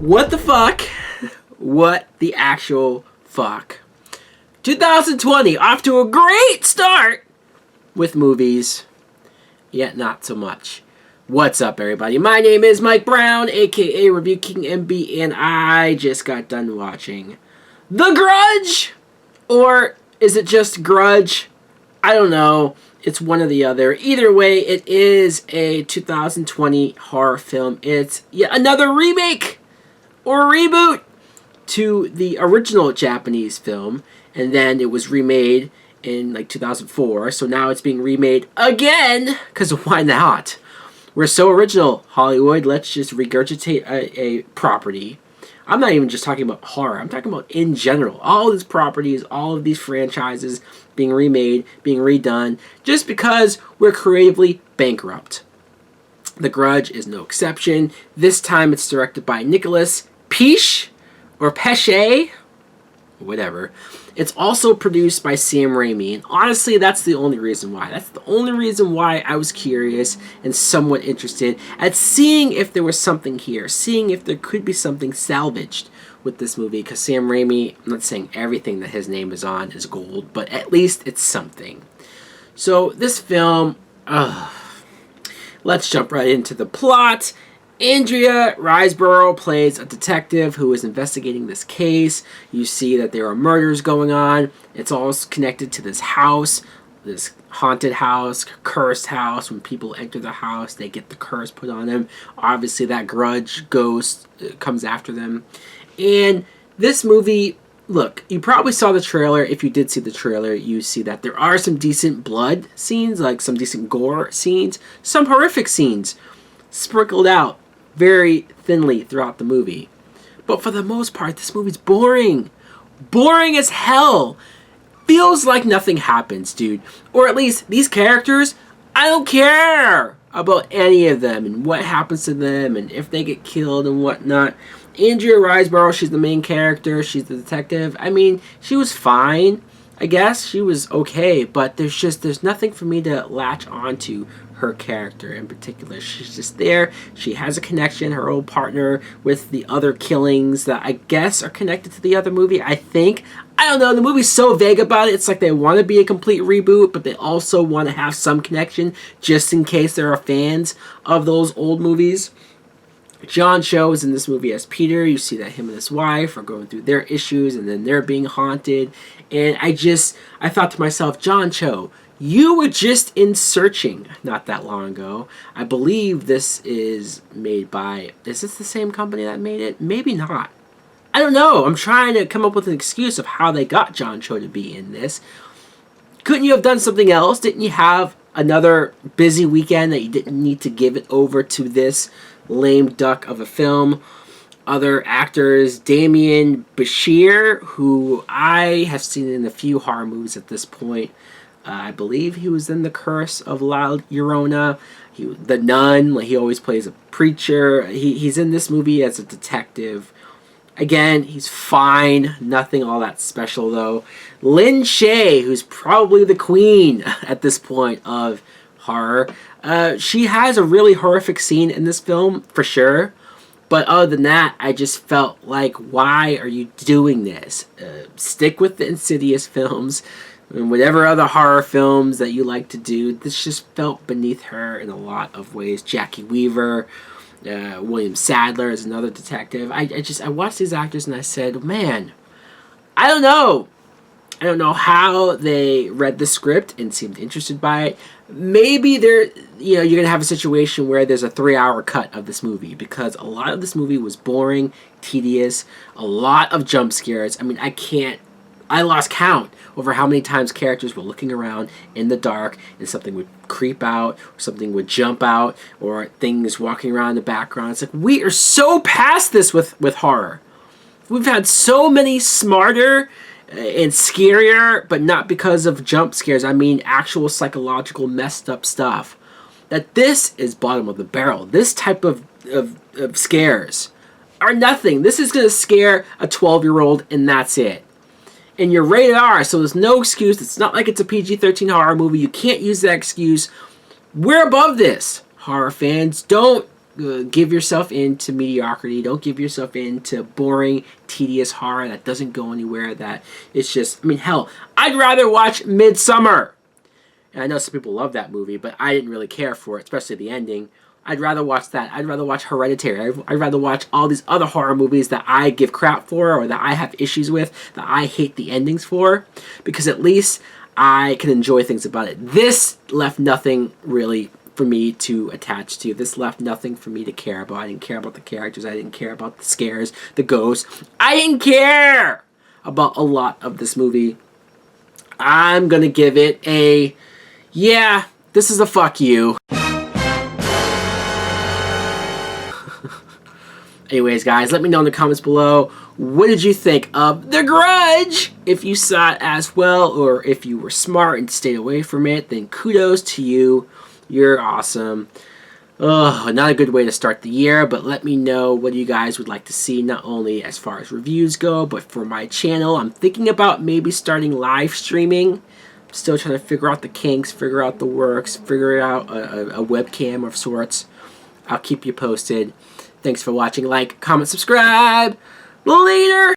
What the fuck? What the actual fuck? 2020 off to a great start with movies, yet not so much. What's up, everybody? My name is Mike Brown, aka Review King MB, and I just got done watching The Grudge! Or is it just Grudge? I don't know. It's one or the other. Either way, it is a 2020 horror film. It's yet another remake or reboot to the original Japanese film, and then it was remade in like 2004, so now it's being remade again, because why not? We're so original, Hollywood. Let's just regurgitate a property. I'm not even just talking about horror. I'm talking about in general. All these properties, all of these franchises being remade, being redone, just because we're creatively bankrupt. The Grudge is no exception. This time it's directed by Nicholas Pesce, or Pesce, whatever. It's also produced by Sam Raimi, and honestly, that's the only reason why. That's the only reason why I was curious and somewhat interested at seeing if there was something here, seeing if there could be something salvaged with this movie, because Sam Raimi, I'm not saying everything that his name is on is gold, but at least it's something. So this film, let's jump right into the plot. Andrea Riseborough plays a detective who is investigating this case. You see that there are murders going on. It's all connected to this house, this haunted house, cursed house. When people enter the house, they get the curse put on them. Obviously, that Grudge ghost comes after them. And this movie, look, you probably saw the trailer. If you did see the trailer, you see that there are some decent blood scenes, like some decent gore scenes, some horrific scenes sprinkled out very thinly throughout the movie. But for the most part, this movie's boring. Boring as hell. Feels like nothing happens, dude. Or at least these characters, I don't care about any of them and what happens to them and if they get killed and whatnot. Andrea Riseborough, she's the main character. She's the detective. I mean, she was fine. I guess she was okay, but there's nothing for me to latch onto her character in particular. She's just there. She has a connection, her old partner, with the other killings that I guess are connected to the other movie, I think. I don't know, the movie's so vague about it. It's like they want to be a complete reboot, but they also want to have some connection just in case there are fans of those old movies. John Cho is in this movie as Peter. You see that him and his wife are going through their issues and then they're being haunted. And I thought to myself, John Cho, you were just in Searching not that long ago. I believe this is made by, is this the same company that made it? Maybe not. I don't know. I'm trying to come up with an excuse of how they got John Cho to be in this. Couldn't you have done something else? Didn't you have another busy weekend that you didn't need to give it over to this lame duck of a film? Other actors, Damien Bashir, who I have seen in a few horror movies at this point. I believe he was in The Curse of La Llorona. The Nun, he always plays a preacher. He's in this movie as a detective. Again, he's fine. Nothing all that special, though. Lin Shaye, who's probably the queen at this point of horror. She has a really horrific scene in this film, for sure. But other than that, I just felt like, why are you doing this? Stick with the Insidious films and whatever other horror films that you like to do. This just felt beneath her in a lot of ways. Jackie Weaver, William Sadler is another detective. I watched these actors and I said, man, I don't know. I don't know how they read the script and seemed interested by it. Maybe you're going to have a situation where there's a 3-hour cut of this movie, because a lot of this movie was boring, tedious, a lot of jump scares. I mean, I lost count over how many times characters were looking around in the dark and something would creep out, or something would jump out, or things walking around in the background. It's like, we are so past this with horror. We've had so many smarter and scarier, but not because of jump scares. I mean actual psychological messed up stuff. That this is bottom of the barrel. This type of scares are nothing. This is going to scare a 12-year-old and that's it. And you're rated R, so there's no excuse. It's not like it's a PG-13 horror movie. You can't use that excuse. We're above this. Horror fans, don't give yourself into mediocrity. Don't give yourself into boring, tedious horror that doesn't go anywhere. That it's just, I mean, hell, I'd rather watch Midsummer. And I know some people love that movie, but I didn't really care for it, especially the ending. I'd rather watch that. I'd rather watch Hereditary. I'd rather watch all these other horror movies that I give crap for or that I have issues with, that I hate the endings for, because at least I can enjoy things about it. This left nothing really for me to attach to. This left nothing for me to care about. I didn't care about the characters. I didn't care about the scares, the ghosts. I didn't care about a lot of this movie. I'm going to give it a, yeah, this is a fuck you. Anyways, guys, let me know in the comments below, what did you think of The Grudge? If you saw it as well, or if you were smart and stayed away from it, then kudos to you. You're awesome. Ugh, not a good way to start the year, but let me know what you guys would like to see, not only as far as reviews go, but for my channel. I'm thinking about maybe starting live streaming. I'm still trying to figure out the kinks, figure out the works, figure out a webcam of sorts. I'll keep you posted. Thanks for watching. Like, comment, subscribe. Later!